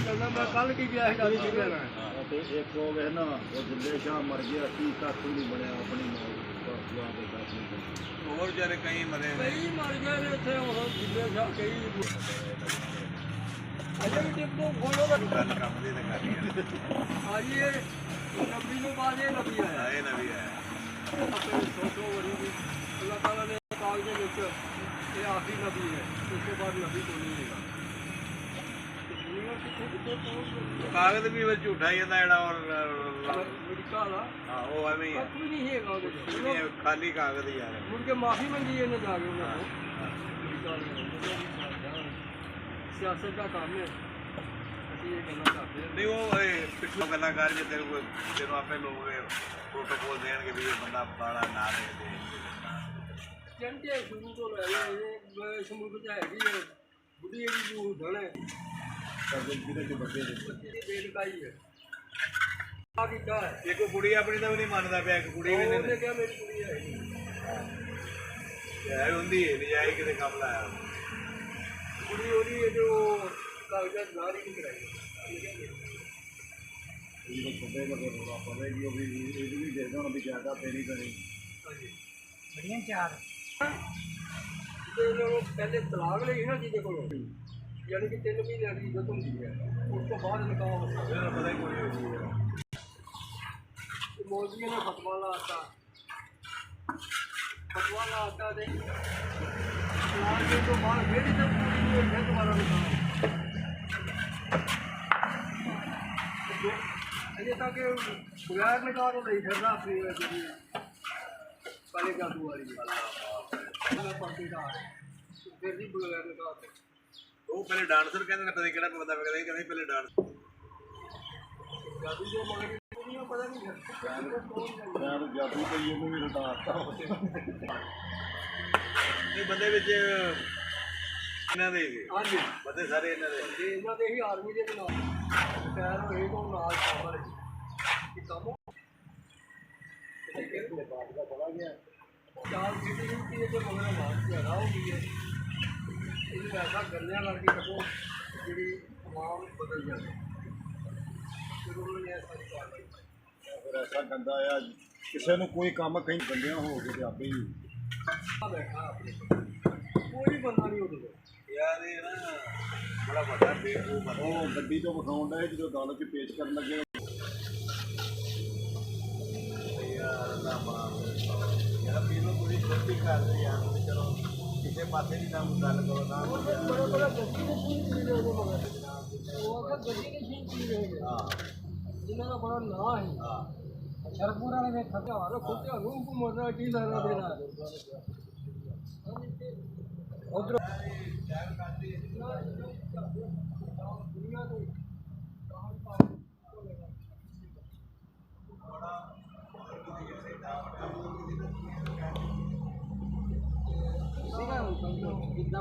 ਕਹਿੰਦਾ ਮੈਂ ਕੱਲ ਕੀ ਗਿਆ ਸੀ ਗਾੜੀ ਕੀ ਲੈਣਾ ਤੇ ਇੱਕ ਹੋ ਗਏ ਨਾ ਉਹ ਜਿੰਦੇ ਸ਼ਾਹ ਮਰ ਗਿਆ ਕੀ ਕੱਖ ਨਹੀਂ ਬਣਿਆ ਆਪਣੀ ਮਾਂ ਦੇ ਦੱਸ ਨਹੀਂ ਹੋਰ ਵਿਚਾਰੇ ਕਈ ਮਰੇ ਕਈ ਮਰ ਗਏ ਨੇ ਇੱਥੇ ਹੁਣ ਜਿੰਦੇ ਸ਼ਾਹ ਕਈ ਅਜੇ ਵੀ ਟਿੱਪੋ ਖੋਲੋ ਦਾ ਗੱਲ ਕੰਮ ਦੀ ਤਾਂ ਕਰਨੀ ਆ ਅੱਜ ਇਹ ਨਬੀ ਨੂੰ ਬਾਅਦ ਇਹ ਨਬੀ ਆਇਆ ਇਹ ਨਵੀਂ ਆਇਆ ਆਪਣੇ ਸੋਚੋ ਵਰੀ ਦੀ ਅੱਲਾਹ ਤਾਲਾ ਨੇ ਕਾਲ ਦੇ ਵਿੱਚ ਇਹ ਆਖਰੀ ਨਬੀ ਹੈ ਉਸ ਤੋਂ ਬਾਅਦ ਨਬੀ ਕੋਈ ਨਹੀਂ ਹੈਗਾ ਦੁਨੀਆ ਕਿੱਥੇ ਕਿੱਥੇ ਪਹੁੰਚ ਗਈ ਕਾਗਜ਼ ਵੀ ਵਿੱਚ ਝੂਠਾ ਹੀ ਇਹਦਾ ਜਿਹੜਾ ਔਰ ਅਮਰੀਕਾ ਦਾ ਹਾਂ ਉਹ ਐਵੇਂ ਹੀ ਆ ਕੁਝ ਨਹੀਂ ਹੈਗਾ ਉਹਦੇ ਵਿੱਚ ਇਹ ਖਾਲੀ ਕਾਗਜ਼ ਹੀ ਯਾਰ ਮੁੜ ਕੇ ਮਾਫੀ ਮੰਗੀ ਇਹਨੇ ਜਾ ਕੇ ਉਹਨਾਂ ਤੋਂ ਸਿਆਸਤ ਦਾ ਕੰਮ ਹੈ ਅਸੀਂ ਇਹ ਗੱਲਾਂ ਕਰਦੇ ਹਾਂ ਨਹੀਂ ਉਹ ਪਿੱਛੋਂ ਗੱਲਾਂ ਕਰ ਜੇ ਤੇਰੇ ਕੋਲ ਤੈਨੂੰ ਆਪੇ ਲੋਕ ਪ੍ਰੋਟੋਕੋਲ ਦੇਣਗੇ ਵੀ ਇਹ ਬੰਦਾ ਬਾਲਾ ਨਾ ਦੇ ਚੰਟੇ ਸ਼ੁਰੂ ਤੋਂ ਲੈ ਇਹ ਸਮੁੰਦਰ ਚ ਹੈਗੀ ਹੈ ਬੁੱਢੀ ਜਿਹੜੀ ਨੂੰ ਧਣੇ ਜਿਹਦੇ ਚ ਬੱਚੇ ਦੇ ਬੇਟਕਾਈ ਹੈ ਆ ਕਿੱਦਾਂ ਹੈ ਇੱਕ ਕੁੜੀ ਆਪਣੀ ਤਾਂ ਵੀ ਨਹੀਂ ਮੰਨਦਾ ਪਿਆ ਇੱਕ ਕੁੜੀ ਵੀ ਉਹਨੇ ਨਹੀਂ ਕਿਹਾ ਮੇਰੀ ਕੁੜੀ ਹੈ ਹੈ ਹੁੰਦੀ ਹੈ ਨਜਾਇ ਕਿਤੇ ਕੰਮ ਲਾਇਆ ਕੁੜੀ ਉਹਦੀ ਇਹ ਜੋ ਕਾਗਜ਼ਾਤ ਜ਼ਾਰੀ ਨਹੀਂ ਕਰਾਈ ਇਹ ਛੋਟੇ ਬੜੇ ਰੋਲਾ ਪਵੇਗੀ ਉਹ ਵੀ ਇਹ ਵੀ ਦੇਖਦਾ ਹੁਣ ਵੀ ਜ਼ਿਆਦਾ ਤੇਰੀ ਕਰੀ ਬੜੀਆਂ ਚਾਰ ਤੇ ਜਦੋਂ ਪਹਿਲੇ ਤਲਾਕ ਲਈ ਨਾ ਜਿਹਦੇ ਕੋਲੋਂ ਯਾਨੀ ਕਿ 3 ਮਹੀਨੇ ਦੀ ਇੱਜ਼ਤ ਹੁੰਦੀ ਹੈ ਉਸ ਤੋਂ ਬਾਅਦ ਨਿਕਾਹ ਹੋ ਸਕਦਾ ਇਹਦਾ ਪਤਾ ਹੀ ਕੋਈ ਹੋਈ ਹੈ ਤੇ ਮੌਲਵੀਆਂ ਨੇ ਫਤਵਾ ਲਾਤਾ ਦੇ ਤਲਾਕ ਦੇ ਤੋਂ ਬਾਅਦ ਫਿਰ ਜਦ ਕੁੜੀ ਨੂੰ ਫਿਰ ਦੁਬਾਰਾ ਨਿਕਾਹ ਅਜੇ ਤੱਕ ਬਗੈਰ ਨਿਕਾਹ ਤੋਂ ਲਈ ਫਿਰਦਾ ਆਪਣੀ ਜਿਹੜੀ ਕਾਲੇ ਜਾਦੂ ਵਾਲੀ ਮੈਂ ਪੜ੍ਹਦੀ ਦਾ ਫਿਰ ਵੀ ਬਗੈਰ ਨਿਕਾਹ ਤੋਂ ਉਹ ਪਹਿਲੇ ਡਾਂਸਰ ਕਹਿੰਦੇ ਨੇ ਪਤਾ ਕਿਹੜਾ ਬੰਦਾ ਕਹਿੰਦੇ ਪਹਿਲੇ ਡਾਂਸ ਜਾਦੂ ਜੋ ਮਗਰ ਕੁੜੀਆਂ ਪਤਾ ਨਹੀਂ ਮੈਂ ਜਾਦੂ ਕਈ ਉਹਨੂੰ ਵੀ ਰਟਾਤਾ ਇਹ ਬੰਦੇ ਵਿੱਚ ਇਹਨਾਂ ਦੇ ਹੀ ਹਾਂਜੀ ਬੰਦੇ ਸਾਰੇ ਇਹਨਾਂ ਦੇ ਤੇ ਇਹਨਾਂ ਦੇ ਹੀ ਆਰਮੀ ਦੇ ਨਾਲ ਖੈਰ ਹੋਏ ਤੋਂ ਨਾਲ ਸ਼ਾਮਲ ਹੈ ਕਿ ਕੰਮ ਤੇ ਬਾਤ ਦਾ ਬੜਾ ਗਿਆ ਚਾਰ ਸਿਟੀ ਦੀ ਤੇ ਮਗਰ ਬਾਤ ਜ਼ਿਆਦਾ ਹੋ ਗਈ ਹੈ ਇਹ ਐਸਾ ਗੱਲਾਂ ਕਰਕੇ ਸਗੋਂ ਜਿਹੜੀ ਆਵਾਮ ਬਦਲ ਜਾਂਦੀ ਫਿਰ ਉਹਨਾਂ ਨੇ ਸਾਰੀ ਕਾਰਵਾਈ ਫਿਰ ਐਸਾ ਗੰਦਾ ਆ ਕਿਸੇ ਨੂੰ ਕੋਈ ਕੰਮ ਕਈ ਬੰਦਿਆਂ ਹੋ ਕੇ ਤੇ ਆਪੇ ਹੀ ਬੈਠਾ ਆਪਣੇ ਕੋਈ ਬੰਦਾ ਨਹੀਂ ਉਹਦੇ ਕੋਲ ਯਾਰ ਇਹ ਨਾ ਬੜਾ ਵੱਡਾ ਬੇਵਕੂਫ ਬੰਦਾ ਉਹ ਗੱਡੀ ਤੋਂ ਵਿਖਾਉਣ ਦਾ ਜਦੋਂ ਅਦਾਲਤ 'ਚ ਪੇਸ਼ ਕਰਨ ਲੱਗੇ ਯਾਰ ਨਾ ਮਾਂ ਯਾਰ ਮੈਨੂੰ ਕੋਈ ਗਲਤੀ ਕਰਦੇ ਯਾਰ ਤੇ ਚਲੋ ਕਿਸੇ ਪਾਸੇ ਦੀ ਨਾ ਗੱਲ ਕਰੋ ਨਾ ਬੜਾ ਬੜਾ ਗੱਡੀ ਦੇ ਸ਼ੀਨ ਪੀ ਰਹੇ ਉਹਦੇ ਮਗਰ ਉਹ ਅਗਰ ਗੱਡੀ ਦੇ ਸ਼ੀਨ ਪੀ ਰਹੇ ਹਾਂ ਜਿਨ੍ਹਾਂ ਦਾ ਬੜਾ ਨਾਂ ਹੈ ਹਾਂ ਸ਼ਰਪੂਰਾ ਨੇ ਵੇਖਿਆ ਹਾਲ ਖੁੱਟਿਆ ਨੂੰ ਮਰਨਾ ਕੀ ਲੈਣਾ ਦੇਣਾ ਉਧਰ ਦੁਨੀਆ ਦੇ ਸੀਗਾ ਕਿਦਾਂ